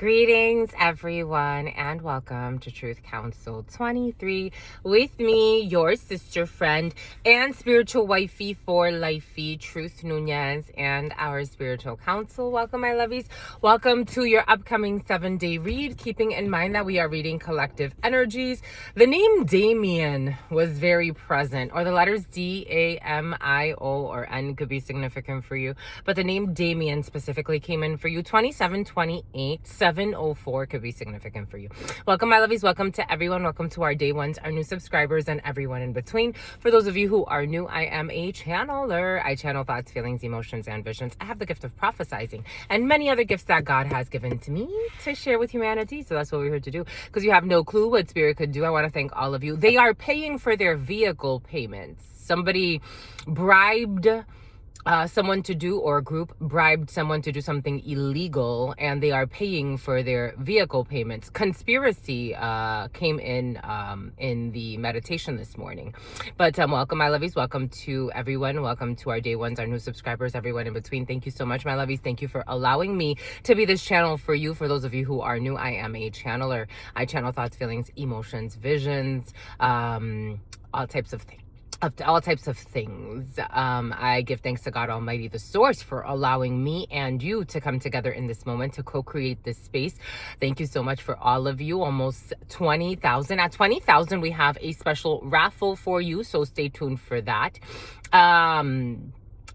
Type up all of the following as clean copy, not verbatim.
Greetings, everyone, and welcome to Truth Council 23 with me, your sister friend and spiritual wifey for lifey, Truth Nuñez, and our spiritual council. Welcome, my lovies. Welcome to your upcoming 7-day read, keeping in mind that we are reading collective energies. The name Damien was very present, or the letters D-A-M-I-O or N could be significant for you, but the name Damien specifically came in for you. 2728 704 could be significant for you. Welcome, my lovies. Welcome to everyone. Welcome to our day ones, our new subscribers, and everyone in between. For those of you who are new, I am a channeler. I channel thoughts, feelings, emotions, and visions. I have the gift of prophesizing and many other gifts that God has given to me to share with humanity. So that's what we're here to do. Because you have no clue what spirit could do. I want to thank all of you. They are paying for their vehicle payments. Somebody bribed someone to do, or a group bribed someone to do something illegal, and they are paying for their vehicle payments. Conspiracy came in the meditation this morning. But welcome, my lovies. Welcome to everyone. Welcome to our day ones, our new subscribers, everyone in between. Thank you so much, my lovies. Thank you for allowing me to be this channel for you. For those of you who are new, I am a channeler. I channel thoughts, feelings, emotions, visions, all types of things. All types of things. I give thanks to God Almighty, the source, for allowing me and you to come together in this moment to co-create this space. Thank you so much for all of you. Almost 20,000. At 20,000, we have a special raffle for you, so stay tuned for that.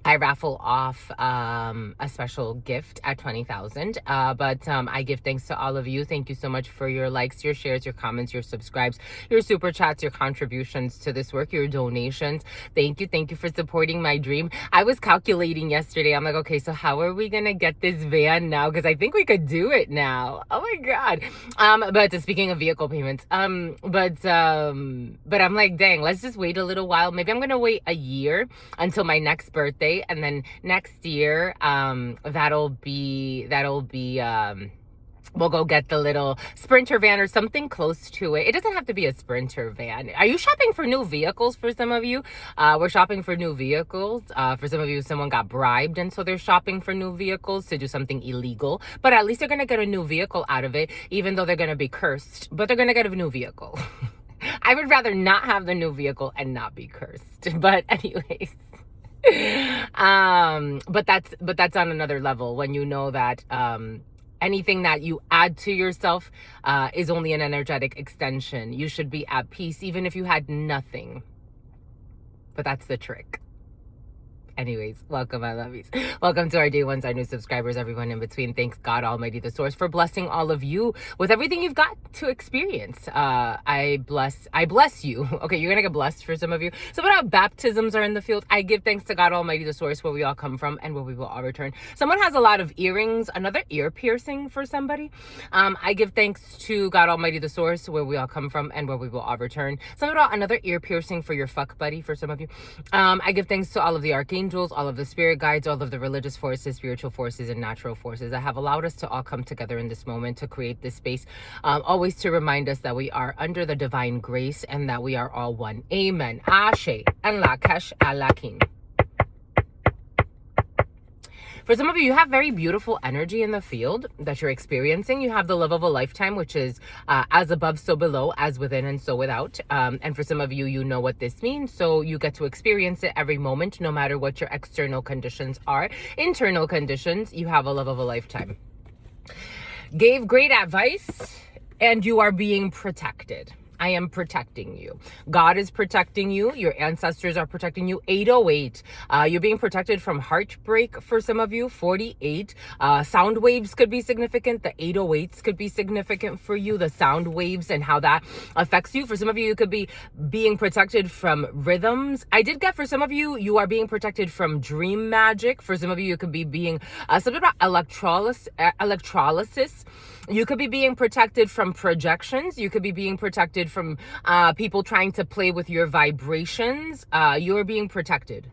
I raffle off a special gift at 20,000. But I give thanks to all of you. Thank you so much for your likes, your shares, your comments, your subscribes, your super chats, your contributions to this work, your donations. Thank you. Thank you for supporting my dream. I was calculating yesterday. I'm like, okay, so how are we going to get this van now? Because I think we could do it now. Oh my God. But speaking of vehicle payments, but I'm like, dang, let's just wait a little while. Maybe I'm going to wait a year until my next birthday. And then next year, that'll be we'll go get the little Sprinter van or something close to it. It doesn't have to be a Sprinter van. Are you shopping for new vehicles? For some of you, we're shopping for new vehicles. For some of you, someone got bribed, and so they're shopping for new vehicles to do something illegal. But at least they're going to get a new vehicle out of it, even though they're going to be cursed. But they're going to get a new vehicle. I would rather not have the new vehicle and not be cursed. But anyways. But that's on another level, when you know that anything that you add to yourself is only an energetic extension. You should be at peace even if you had nothing. But that's the trick. Anyways, welcome, my lovies. Welcome to our day ones, our new subscribers, everyone in between. Thanks God Almighty, the source, for blessing all of you with everything you've got to experience. I bless you. Okay, you're gonna get blessed for some of you. Some of our baptisms are in the field. I give thanks to God Almighty, the source, where we all come from and where we will all return. Someone has a lot of earrings, another ear piercing for somebody. I give thanks to God Almighty, the source, where we all come from and where we will all return. Another ear piercing for your fuck buddy for some of you. I give thanks to all of the archangels, all of the spirit guides, all of the religious forces, spiritual forces, and natural forces that have allowed us to all come together in this moment to create this space, always to remind us that we are under the divine grace and that we are all one. Amen. Ashe and Lakash Alakin. For some of you, you have very beautiful energy in the field that you're experiencing. You have the love of a lifetime, which is as above, so below, as within and so without. And for some of you, you know what this means. So you get to experience it every moment, no matter what your external conditions are. Internal conditions, you have a love of a lifetime. Gave great advice, and you are being protected. I am protecting you. God is protecting you. Your ancestors are protecting you. 808. You're being protected from heartbreak for some of you. 48. Sound waves could be significant. The 808s could be significant for you. The sound waves and how that affects you. For some of you, you could be being protected from rhythms. I did get, for some of you, you are being protected from dream magic. For some of you, you could be being something about electrolysis. You could be being protected from projections. You could be being protected from people trying to play with your vibrations. You're being protected.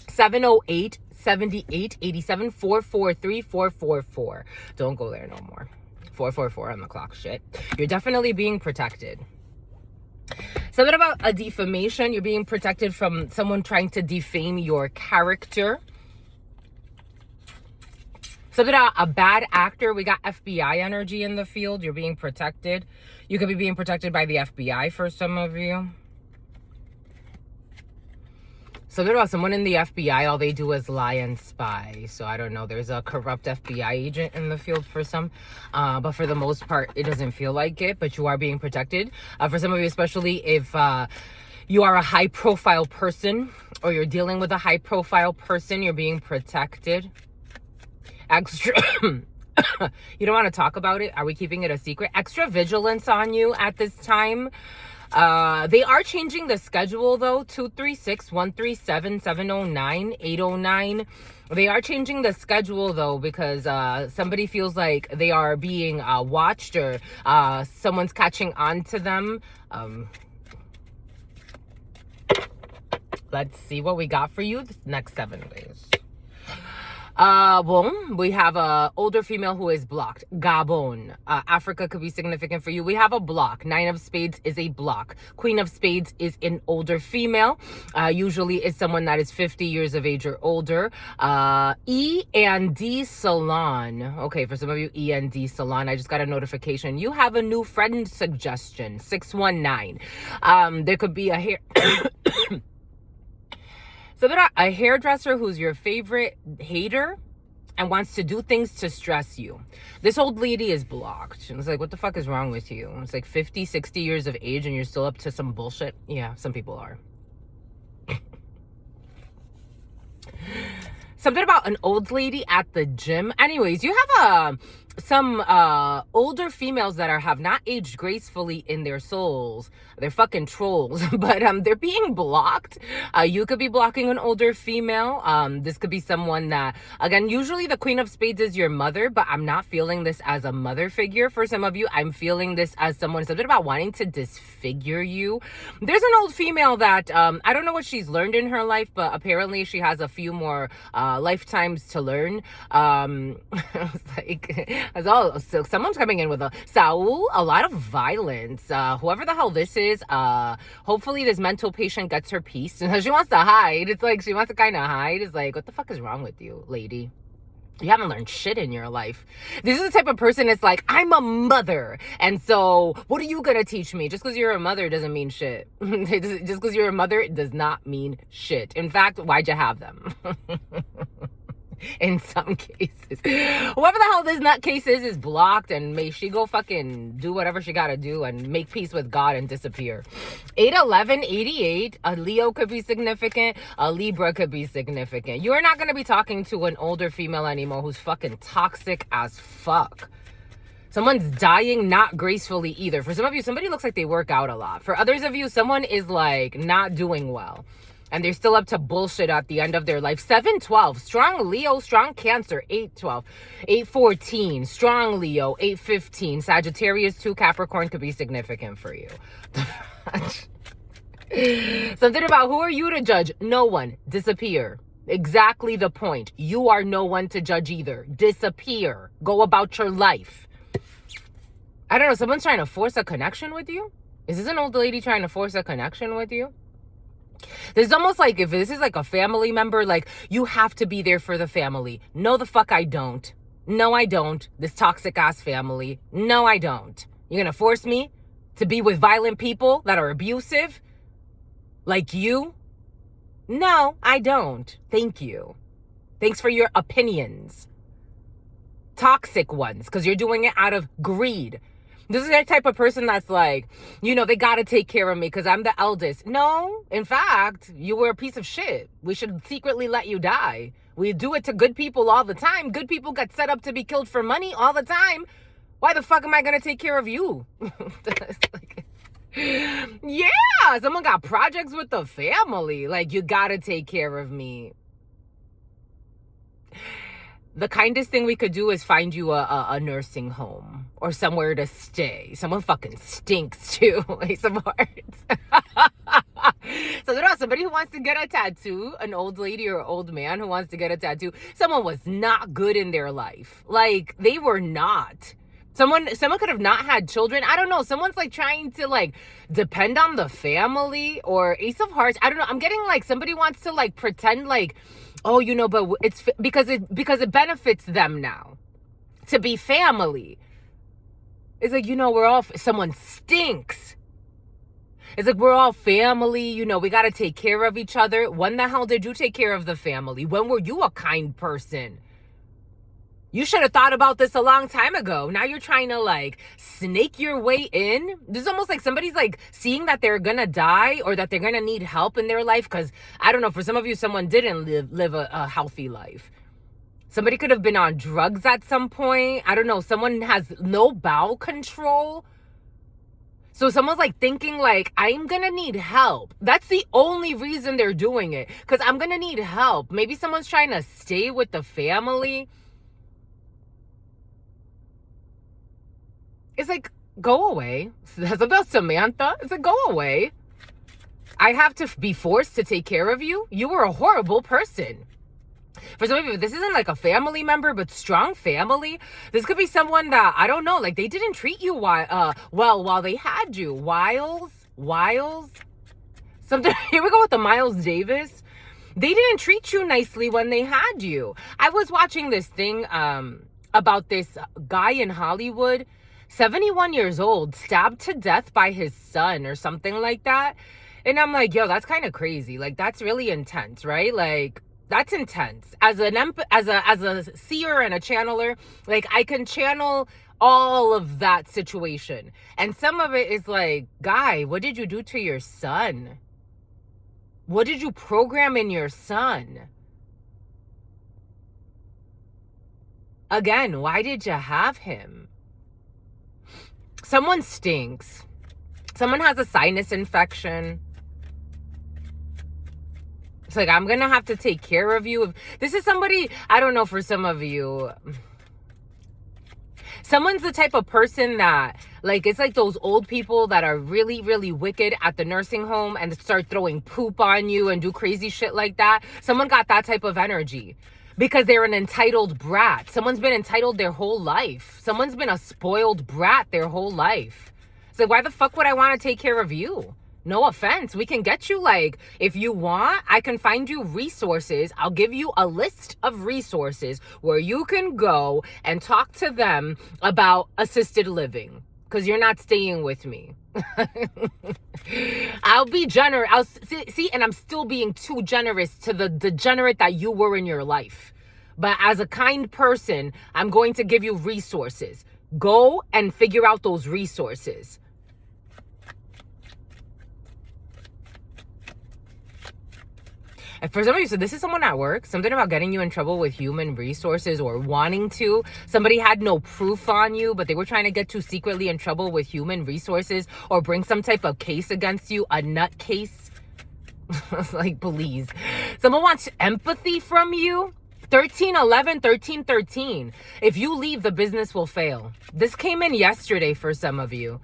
708, 78, 87, 443, 444. Don't go there no more. 444 on the clock, shit. You're definitely being protected. Something about a defamation. You're being protected from someone trying to defame your character. Something about a bad actor. We got FBI energy in the field. You're being protected. You could be being protected by the FBI for some of you. Something about someone in the FBI, all they do is lie and spy. So I don't know. There's a corrupt FBI agent in the field for some. But for the most part, it doesn't feel like it. But you are being protected. For some of you, especially if you are a high-profile person or you're dealing with a high-profile person, you're being protected. Extra... You don't want to talk about it? Are we keeping it a secret? Extra vigilance on you at this time. They are changing the schedule though. 236-137-709-809. They are changing the schedule though because somebody feels like they are being watched or someone's catching on to them. Let's see what we got for you this next 7 days. Boom. We have a older female who is blocked. Gabon. Africa could be significant for you. We have a block. 9 of spades is a block. Queen of spades is an older female. Usually is someone that is 50 years of age or older. E&D Salon. Okay, for some of you, E&D Salon. I just got a notification. You have a new friend suggestion. 619. There could be a hair... So there a hairdresser who's your favorite hater and wants to do things to stress you. This old lady is blocked. It's like, what the fuck is wrong with you? It's like 50, 60 years of age and you're still up to some bullshit. Yeah, some people are. Something about an old lady at the gym. Anyways, you have some older females that have not aged gracefully in their souls. They're fucking trolls, but they're being blocked. You could be blocking an older female. This could be someone that, again, usually the Queen of Spades is your mother, but I'm not feeling this as a mother figure for some of you. I'm feeling this as someone, something about wanting to disfigure you. There's an old female that, I don't know what she's learned in her life, but apparently she has a few more lifetimes to learn. It's like, so someone's coming in with a Saul, a lot of violence. Whoever the hell this is, hopefully this mental patient gets her peace. She wants to hide. It's like she wants to kind of hide. It's like, what the fuck is wrong with you, lady? You haven't learned shit in your life. This is the type of person that's like, I'm a mother. And so what are you going to teach me? Just because you're a mother doesn't mean shit. Just because you're a mother does not mean shit. In fact, why'd you have them? In some cases, whoever the hell this nutcase is blocked, and may she go fucking do whatever she gotta do and make peace with God and disappear. 81188, a Leo could be significant, a Libra could be significant. You're not gonna be talking to an older female anymore who's fucking toxic as fuck. Someone's dying not gracefully either. For some of you, somebody looks like they work out a lot. For others of you, someone is like not doing well. And they're still up to bullshit at the end of their life. 712, strong Leo, strong Cancer. 812, 814, strong Leo. 815, Sagittarius 2, Capricorn could be significant for you. Something about who are you to judge? No one. Disappear. Exactly the point. You are no one to judge either. Disappear. Go about your life. I don't know. Someone's trying to force a connection with you? Is this an old lady trying to force a connection with you? This is almost like if this is like a family member, like you have to be there for the family. No, the fuck I don't. No, I don't. This toxic ass family. No, I don't. You're gonna force me to be with violent people that are abusive? Like you? No, I don't. Thank you. Thanks for your opinions. Toxic ones, because you're doing it out of greed. This is that type of person that's like, you know, they got to take care of me because I'm the eldest. No, in fact, you were a piece of shit. We should secretly let you die. We do it to good people all the time. Good people get set up to be killed for money all the time. Why the fuck am I going to take care of you? Like, yeah, someone got projects with the family. Like, you got to take care of me. The kindest thing we could do is find you a nursing home or somewhere to stay. Someone fucking stinks too. Like some hearts. So there are somebody who wants to get a tattoo, an old lady or old man who wants to get a tattoo. Someone was not good in their life. Like they were not. Someone could have not had children. I don't know. Someone's like trying to like depend on the family or Ace of Hearts. I don't know. I'm getting like somebody wants to like pretend like Oh, but it's because it benefits them now to be family. It's like, we're all, someone stinks. It's like, we're all family, we got to take care of each other. When the hell did you take care of the family? When were you a kind person? You should have thought about this a long time ago. Now you're trying to like snake your way in. This is almost like somebody's like seeing that they're gonna die or that they're gonna need help in their life. Because I don't know, for some of you, someone didn't live a healthy life. Somebody could have been on drugs at some point. I don't know. Someone has no bowel control. So someone's like thinking like, I'm going to need help. That's the only reason they're doing it. Because I'm going to need help. Maybe someone's trying to stay with the family. It's like, go away. That's about Samantha. It's like, go away. I have to be forced to take care of you. You were a horrible person. For some of you, this isn't like a family member, but strong family. This could be someone that, I don't know, like they didn't treat you well while they had you. Wiles. Something. Here we go with the Miles Davis. They didn't treat you nicely when they had you. I was watching this thing about this guy in Hollywood, 71 years old, stabbed to death by his son or something like that. And I'm like, yo, that's kind of crazy. Like, that's really intense, right? Like, that's intense. As a seer and a channeler, like I can channel all of that situation. And some of it is like, guy, what did you do to your son? What did you program in your son? Again, why did you have him? Someone stinks. Someone has a sinus infection. It's like, I'm going to have to take care of you. This is somebody, I don't know, for some of you, someone's the type of person that, like, it's like those old people that are really, really wicked at the nursing home and start throwing poop on you and do crazy shit like that. Someone got that type of energy because they're an entitled brat. Someone's been entitled their whole life. Someone's been a spoiled brat their whole life. It's like, why the fuck would I want to take care of you? No offense. We can get you, like, if you want, I can find you resources. I'll give you a list of resources where you can go and talk to them about assisted living because you're not staying with me. I'll be generous. I'll see, and I'm still being too generous to the degenerate that you were in your life. But as a kind person, I'm going to give you resources. Go and figure out those resources. And for some of you, so this is someone at work, something about getting you in trouble with human resources or wanting to. Somebody had no proof on you, but they were trying to get you secretly in trouble with human resources or bring some type of case against you, a nut case. Like, please. Someone wants empathy from you. 1311, 1313. If you leave, the business will fail. This came in yesterday for some of you.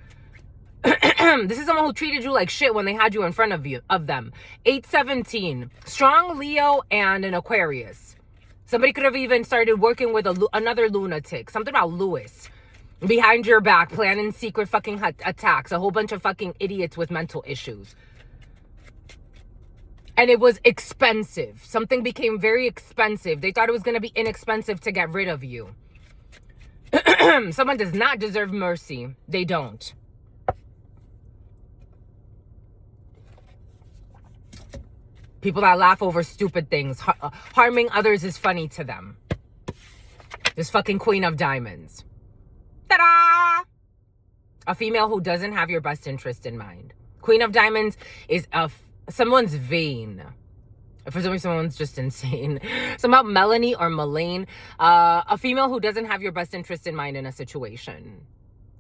This is someone who treated you like shit when they had you in front of them. 817. Strong Leo and an Aquarius. Somebody could have even started working with another lunatic. Something about Lewis. Behind your back, planning secret fucking attacks. A whole bunch of fucking idiots with mental issues. And it was expensive. Something became very expensive. They thought it was going to be inexpensive to get rid of you. Someone does not deserve mercy. They don't. People that laugh over stupid things. Harming others is funny to them. This fucking Queen of Diamonds. Ta-da! A female who doesn't have your best interest in mind. Queen of Diamonds is someone's vain. For some reason, someone's just insane. Somehow Melanie or Melaine. A female who doesn't have your best interest in mind in a situation.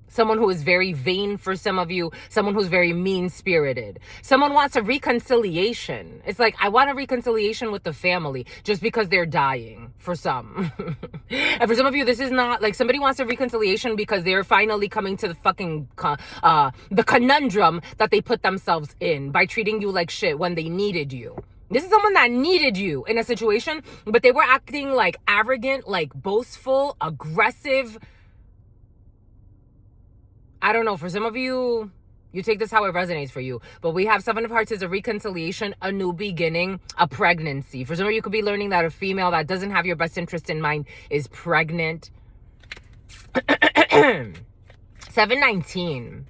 Someone who is very vain for some of you. Someone who's very mean-spirited. Someone wants a reconciliation. It's like, I want a reconciliation with the family just because they're dying for some. And for some of you, this is not like somebody wants a reconciliation because they're finally coming to the fucking, the conundrum that they put themselves in by treating you like shit when they needed you. This is someone that needed you in a situation, but they were acting like arrogant, like boastful, aggressive. I don't know, for some of you, You take this how it resonates for you. But we have Seven of Hearts is a reconciliation, a new beginning, a pregnancy. For some of you could be learning that a female that doesn't have your best interest in mind is pregnant. 719.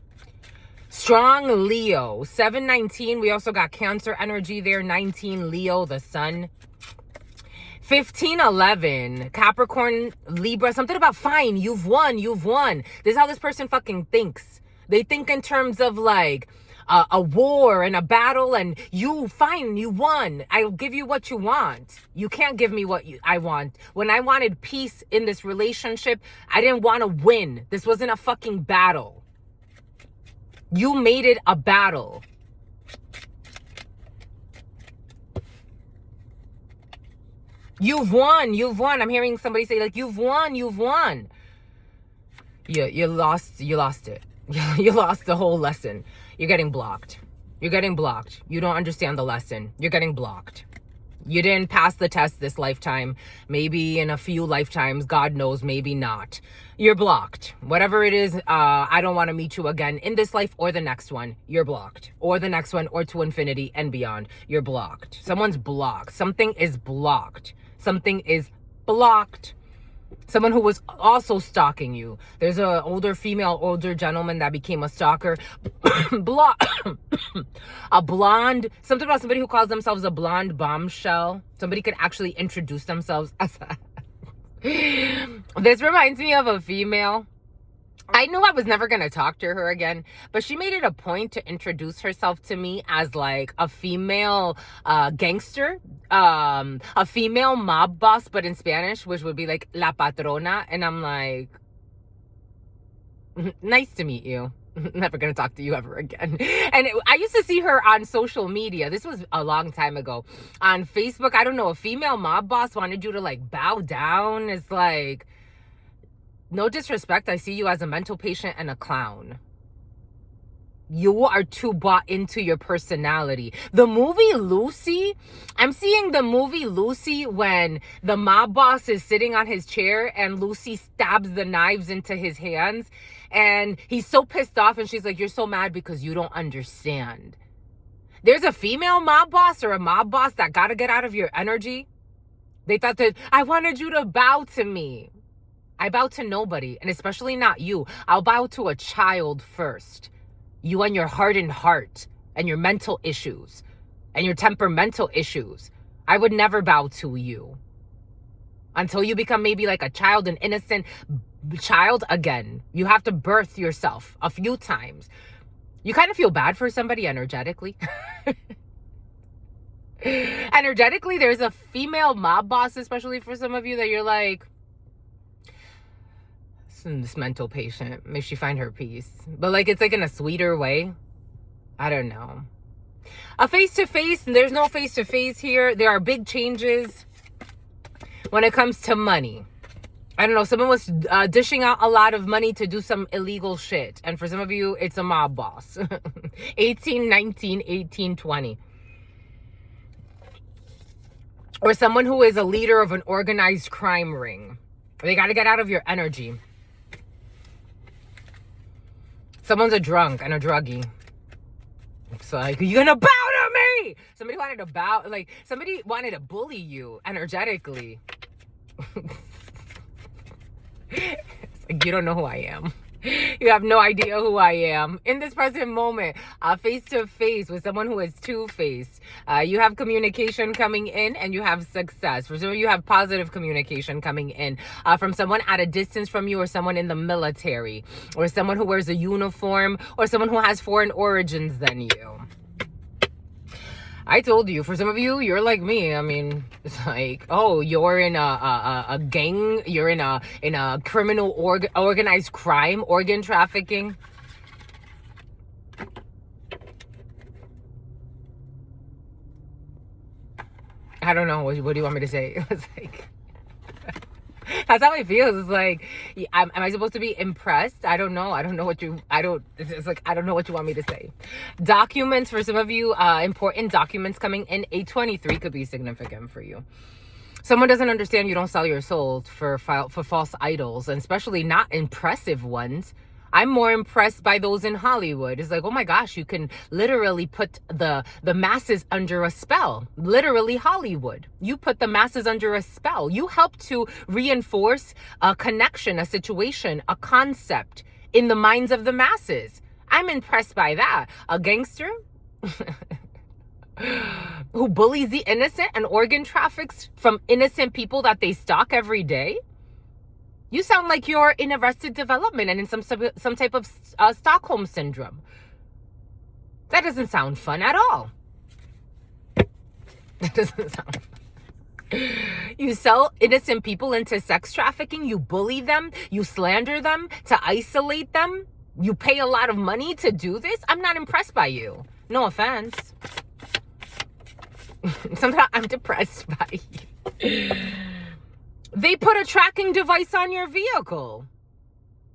Strong Leo. 719. We also got Cancer energy there. 19 Leo, the sun. 1511 Capricorn, Libra. Something about fine. You've won. You've won. This is how this person fucking thinks. They think in terms of like a war and a battle, and you fine. You won. I'll give you what you want. You can't give me what I want. When I wanted peace in this relationship, I didn't want to win. This wasn't a fucking battle. You made it a battle. You've won. You've won. I'm hearing somebody say like, you've won. You've won. You lost it. You lost the whole lesson. You're getting blocked. You're getting blocked. You don't understand the lesson. You're getting blocked. You didn't pass the test this lifetime. Maybe in a few lifetimes, God knows, maybe not. You're blocked. Whatever it is, I don't want to meet you again in this life or the next one. You're blocked. Or the next one, or to infinity and beyond. You're blocked. Someone's blocked. Something is blocked. Something is blocked. Someone who was also stalking you. There's an older female, older gentleman that became a stalker. A blonde. Something about somebody who calls themselves a blonde bombshell. Somebody could actually introduce themselves as a... This reminds me of a female. I knew I was never going to talk to her again, but she made it a point to introduce herself to me as like a female gangster, a female mob boss, but in Spanish, which would be like la patrona. And I'm like, nice to meet you. Never going to talk to you ever again. And I used to see her on social media. This was a long time ago. On Facebook, I don't know, a female mob boss wanted you to like bow down. It's like... No disrespect, I see you as a mental patient and a clown. You are too bought into your personality. The movie Lucy, I'm seeing the movie Lucy when the mob boss is sitting on his chair and Lucy stabs the knives into his hands. And he's so pissed off and she's like, you're so mad because you don't understand. There's a female mob boss or a mob boss that got to get out of your energy. They thought that, I wanted you to bow to me. I bow to nobody, and especially not you. I'll bow to a child first. You and your hardened heart and your mental issues and your temperamental issues. I would never bow to you until you become maybe like a child, an innocent child again. You have to birth yourself a few times. You kind of feel bad for somebody energetically. Energetically, there's a female mob boss, especially for some of you, that you're like, this mental patient, may she find her peace. But like, it's like in a sweeter way. I don't know. A face-to-face, there's no face-to-face here. There are big changes when it comes to money. I don't know, someone was dishing out a lot of money to do some illegal shit. And for some of you, it's a mob boss. 18, 19, 18, 20. Or someone who is a leader of an organized crime ring. They got to get out of your energy. Someone's a drunk and a druggie. It's like, you're gonna bow to me! Somebody wanted to bow, like, somebody wanted to bully you energetically. It's like, you don't know who I am. You have no idea who I am. In this present moment, face to face with someone who is two-faced. You have communication coming in and you have success. For some of you, have positive communication coming in from someone at a distance from you, or someone in the military, or someone who wears a uniform, or someone who has foreign origins than you. I told you, for some of you, you're like me. I mean, it's like, oh, you're in a gang, you're in a criminal organized crime, organ trafficking. I don't know. What do you want me to say? It's like, that's how it feels. It's like, am I supposed to be impressed? I don't know. It's like, I don't know what you want me to say. Documents, for some of you, important documents coming in. 823 could be significant for you. Someone doesn't understand you don't sell your soul for false idols, and especially not impressive ones. I'm more impressed by those in Hollywood. It's like, oh my gosh, you can literally put the masses under a spell. Literally Hollywood. You put the masses under a spell. You help to reinforce a connection, a situation, a concept in the minds of the masses. I'm impressed by that. A gangster who bullies the innocent and organ traffics from innocent people that they stalk every day. You sound like you're in Arrested Development and in some type of Stockholm syndrome. That doesn't sound fun at all. That doesn't sound fun. You sell innocent people into sex trafficking. You bully them. You slander them to isolate them. You pay a lot of money to do this. I'm not impressed by you. No offense. Sometimes I'm depressed by you. They put a tracking device on your vehicle.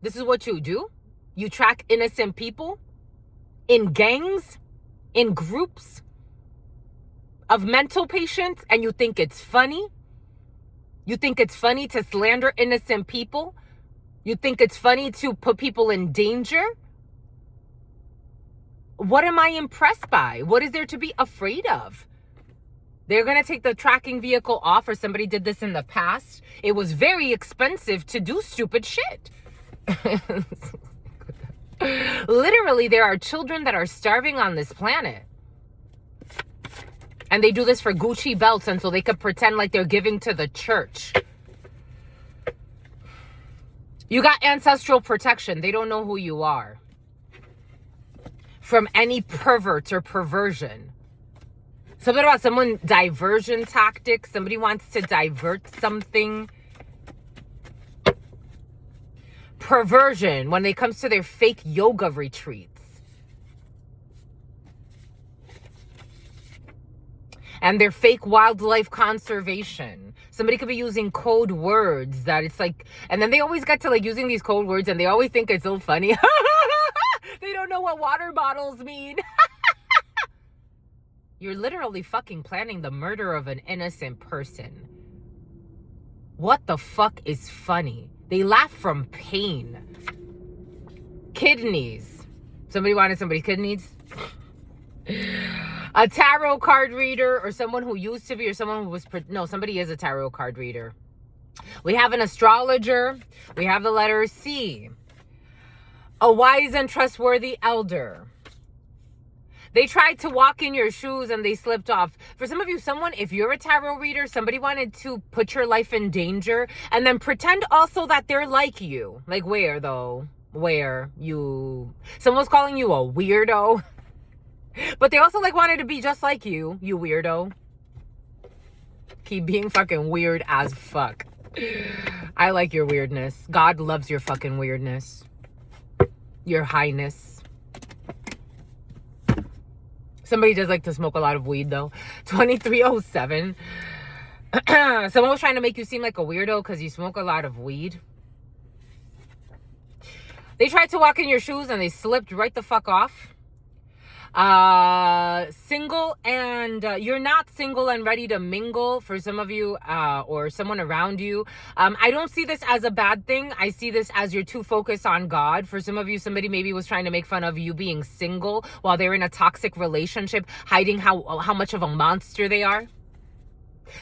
This is what you do. You track innocent people in gangs, in groups of mental patients, and you think it's funny. You think it's funny to slander innocent people. You think it's funny to put people in danger. What am I impressed by? What is there to be afraid of? They're going to take the tracking vehicle off, or somebody did this in the past. It was very expensive to do stupid shit. Literally, there are children that are starving on this planet. And they do this for Gucci belts, and so they could pretend like they're giving to the church. You got ancestral protection. They don't know who you are. From any perverts or perversion. Something about someone diversion tactics. Somebody wants to divert something. Perversion when it comes to their fake yoga retreats. And their fake wildlife conservation. Somebody could be using code words that it's like, and then they always get to like using these code words and they always think it's so funny. They don't know what water bottles mean. You're literally fucking planning the murder of an innocent person. What the fuck is funny? They laugh from pain. Kidneys. Somebody wanted somebody's kidneys? A tarot card reader, or someone who used to be, or someone who was... No, somebody is a tarot card reader. We have an astrologer. We have the letter C. A wise and trustworthy elder. They tried to walk in your shoes and they slipped off. For some of you, if you're a tarot reader, somebody wanted to put your life in danger and then pretend also that they're like you. Like where though? Where? Someone's calling you a weirdo. But they also like wanted to be just like you weirdo. Keep being fucking weird as fuck. I like your weirdness. God loves your fucking weirdness. Your highness. Somebody does like to smoke a lot of weed though. 2307. Someone was trying to make you seem like a weirdo because you smoke a lot of weed. They tried to walk in your shoes and they slipped right the fuck off. Single and you're not single and ready to mingle for some of you or someone around you. I don't see this as a bad thing. I see this as you're too focused on God. For some of you, somebody maybe was trying to make fun of you being single while they're in a toxic relationship, hiding how much of a monster they are.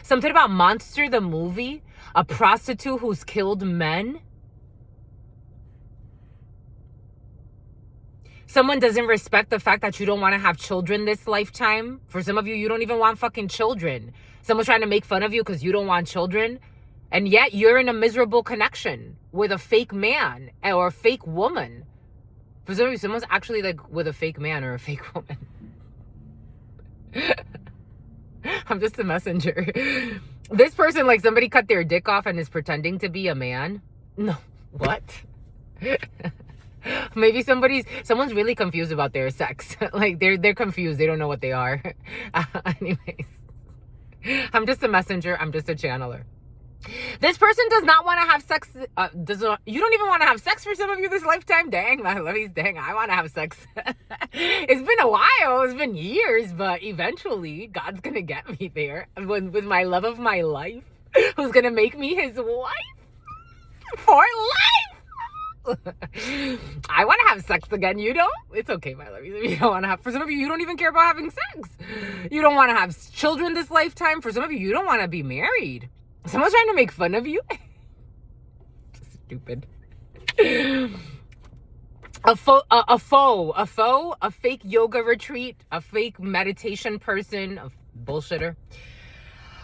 Something about Monster the movie, a prostitute who's killed men. Someone doesn't respect the fact that you don't want to have children this lifetime. For some of you, you don't even want fucking children. Someone's trying to make fun of you because you don't want children. And yet you're in a miserable connection with a fake man or a fake woman. For some of you, someone's actually like with a fake man or a fake woman. I'm just a messenger. This person, like somebody cut their dick off and is pretending to be a man. No, what? Maybe someone's really confused about their sex. Like they're confused. They don't know what they are. Anyways, I'm just a messenger. I'm just a channeler. This person does not want to have sex. You don't even want to have sex for some of you this lifetime. Dang, my lovies, dang, I want to have sex. It's been a while. It's been years, but eventually God's going to get me there with my love of my life, who's going to make me his wife for life. I want to have sex again, you know? It's okay, my love. You don't want to have, for some of you, you don't even care about having sex. You don't want to have children this lifetime. For some of you, you don't want to be married. Someone's trying to make fun of you. Stupid. A fake yoga retreat, a fake meditation person, a bullshitter.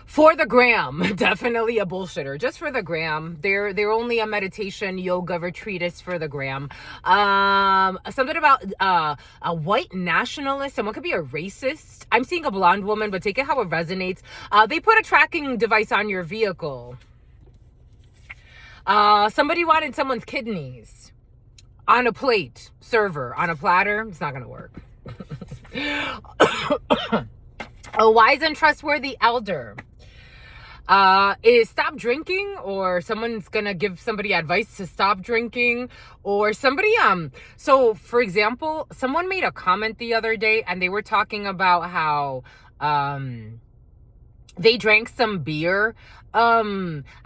For the gram, definitely a bullshitter. Just for the gram. They're only a meditation yoga retreatist for the gram. Something about a white nationalist. Someone could be a racist. I'm seeing a blonde woman, but take it how it resonates. They put a tracking device on your vehicle. Somebody wanted someone's kidneys on a plate, server, on a platter. It's not gonna work. A wise and trustworthy elder. Is stop drinking, or someone's gonna give somebody advice to stop drinking, or somebody so for example, someone made a comment the other day and they were talking about how they drank some beer. I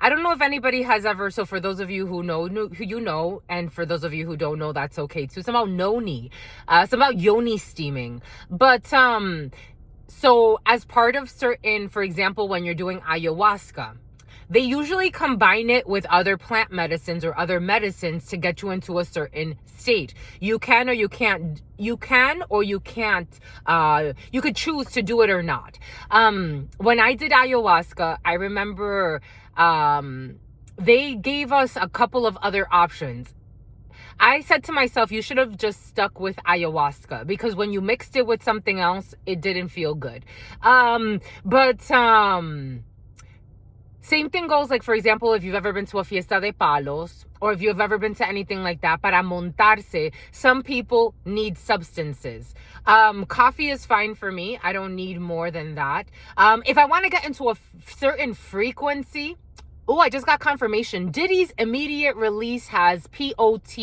don't know if anybody has ever, so for those of you who know, who you know, and for those of you who don't know, that's okay too. Some about noni, some about yoni steaming, but so as part of certain, for example, when you're doing ayahuasca, they usually combine it with other plant medicines or other medicines to get you into a certain state. You can or you can't, you could choose to do it or not. When I did ayahuasca, I remember they gave us a couple of other options. I said to myself, you should have just stuck with ayahuasca, because when you mixed it with something else, it didn't feel good. Same thing goes, like, for example, if you've ever been to a fiesta de palos, or if you've ever been to anything like that, para montarse, some people need substances. Coffee is fine for me. I don't need more than that. If I want to get into a certain frequency, oh, I just got confirmation. Diddy's immediate release has POT.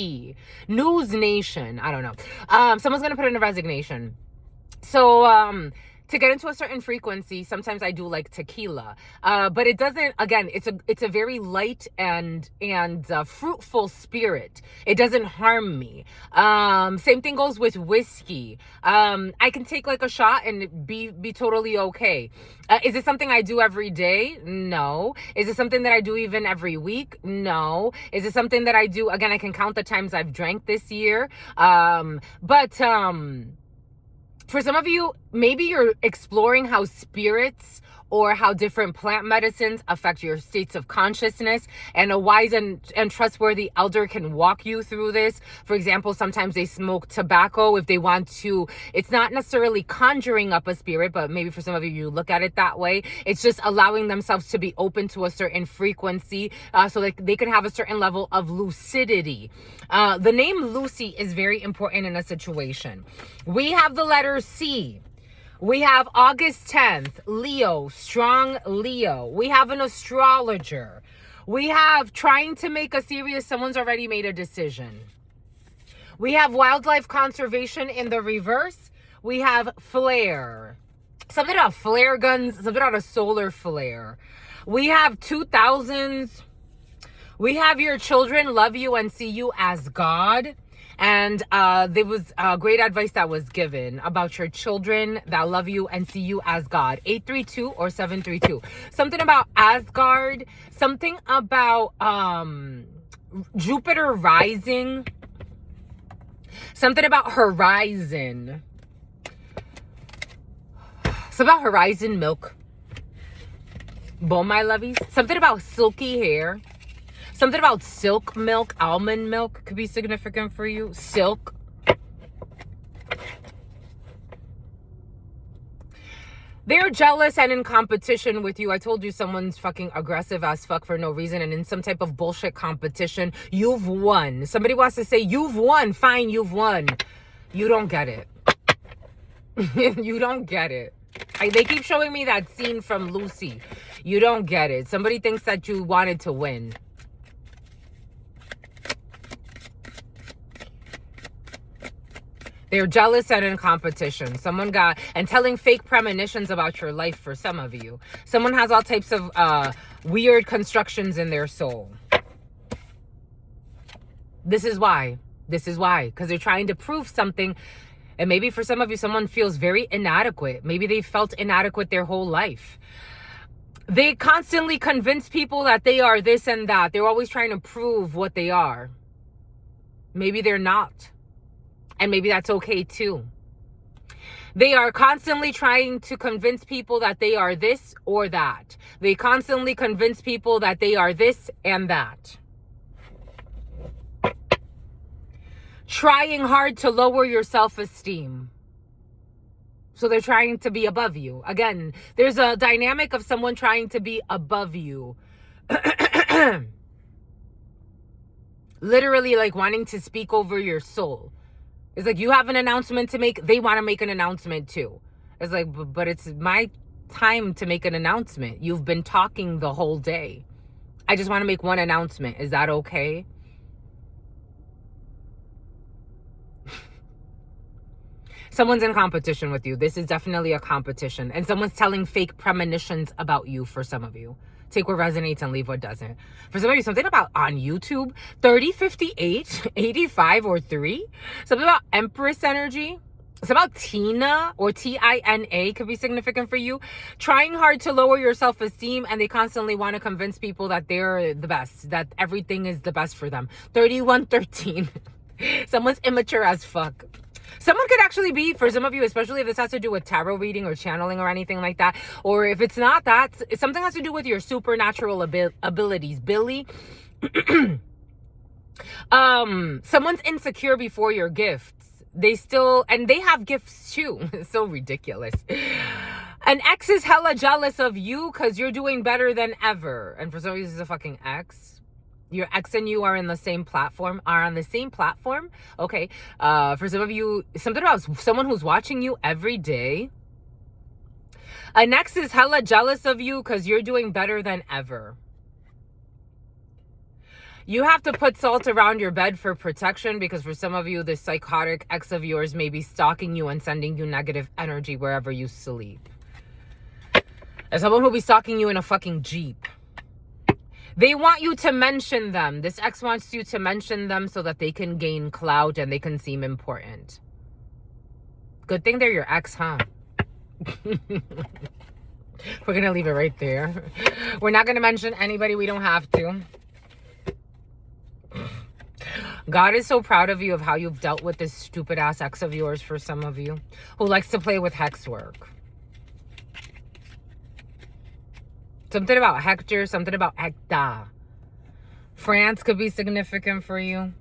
News Nation. I don't know. Someone's going to put in a resignation. So, to get into a certain frequency, sometimes I do like tequila. But it doesn't, again, it's a very light and fruitful spirit. It doesn't harm me. Same thing goes with whiskey. I can take like a shot and be totally okay. Is it something I do every day? No. Is it something that I do even every week? No. Is it something that I do, again, I can count the times I've drank this year. For some of you, maybe you're exploring how spirits or how different plant medicines affect your states of consciousness, and a wise and trustworthy elder can walk you through this. For example, sometimes they smoke tobacco if they want to. It's not necessarily conjuring up a spirit, but maybe for some of you, you look at it that way. It's just allowing themselves to be open to a certain frequency, so that they can have a certain level of lucidity. The name Lucy is very important in a situation. We have the letter C. We have August 10th, Leo, strong Leo. We have an astrologer. We have trying to make a serious, someone's already made a decision. We have wildlife conservation in the reverse. We have flare. Something about flare guns, something about a solar flare. We have 2000s. We have your children love you and see you as God. And there was great advice that was given about your children that love you and see you as God. 832 or 732. Something about Asgard. Something about Jupiter rising. Something about horizon. Something about horizon milk. Bon, my lovies. Something about silky hair. Something about silk milk, almond milk could be significant for you. Silk. They're jealous and in competition with you. I told you someone's fucking aggressive as fuck for no reason and in some type of bullshit competition. You've won. Somebody wants to say, you've won. Fine, you've won. You don't get it. You don't get it. They keep showing me that scene from Lucy. You don't get it. Somebody thinks that you wanted to win. They're jealous and in competition. Someone got, and telling fake premonitions about your life for some of you. Someone has all types of weird constructions in their soul. This is why. This is why, because they're trying to prove something. And maybe for some of you, someone feels very inadequate. Maybe they felt inadequate their whole life. They constantly convince people that they are this and that. They're always trying to prove what they are. Maybe they're not. And maybe that's okay too. They are constantly trying to convince people that they are this or that. They constantly convince people that they are this and that. Trying hard to lower your self-esteem. So they're trying to be above you. Again, there's a dynamic of someone trying to be above you. Literally like wanting to speak over your soul. It's like you have an announcement to make. They want to make an announcement too. It's like, but it's my time to make an announcement. You've been talking the whole day. I just want to make one announcement. Is that okay? Someone's in competition with you. This is definitely a competition. And someone's telling fake premonitions about you for some of you. Take what resonates and leave what doesn't. For some of you, something about on YouTube, 30, 58, 85, or 3. Something about Empress energy. It's about Tina or Tina could be significant for you. Trying hard to lower your self-esteem, and they constantly want to convince people that they're the best, that everything is the best for them. 3113. Someone's immature as fuck. Someone could actually be, for some of you, especially if this has to do with tarot reading or channeling or anything like that, or if it's not that, something has to do with your supernatural abilities. Billy, someone's insecure before your gifts. They have gifts too. It's so ridiculous. An ex is hella jealous of you because you're doing better than ever. And for some of you, this is a fucking ex. Your ex and you are on the same platform. Okay. For some of you, something about someone who's watching you every day. An ex is hella jealous of you because you're doing better than ever. You have to put salt around your bed for protection because for some of you, this psychotic ex of yours may be stalking you and sending you negative energy wherever you sleep. There's someone who'll be stalking you in a fucking Jeep. They want you to mention them. This ex wants you to mention them so that they can gain clout and they can seem important. Good thing they're your ex, huh? We're going to leave it right there. We're not going to mention anybody we don't have to. God is so proud of you of how you've dealt with this stupid ass ex of yours for some of you who likes to play with hex work. Something about Hector, something about Hector. France could be significant for you.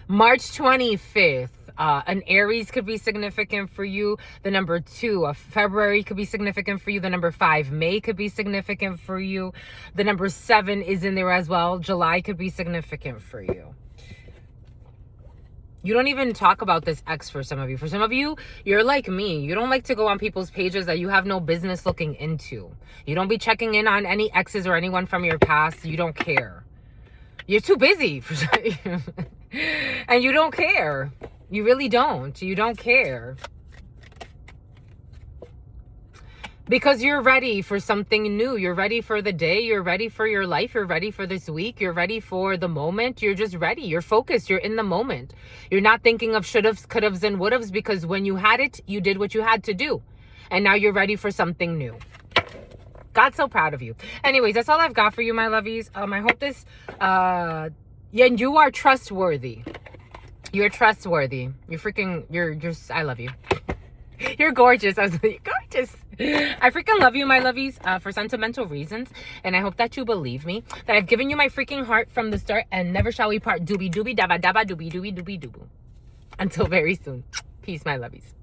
March 25th. An Aries could be significant for you. The number 2 of February could be significant for you. The number 5, May could be significant for you. The number 7 is in there as well. July could be significant for you. You don't even talk about this ex for some of you. For some of you, you're like me. You don't like to go on people's pages that you have no business looking into. You don't be checking in on any exes or anyone from your past. You don't care. You're too busy. And you don't care. You really don't. You don't care. Because you're ready for something new. You're ready for the day. You're ready for your life. You're ready for this week. You're ready for the moment. You're just ready. You're focused. You're in the moment. You're not thinking of should-haves, could-haves, and would-haves because when you had it, you did what you had to do. And now you're ready for something new. God's so proud of you. Anyways, that's all I've got for you, my lovies. I hope this... and you are trustworthy. You're trustworthy. You're just... I love you. You're gorgeous. I was like, gorgeous. I freaking love you, my lovies, for sentimental reasons. And I hope that you believe me, that I've given you my freaking heart from the start and never shall we part. Doobie doobie dabba dabba doobie doobie doobie doo. Until very soon. Peace, my lovies.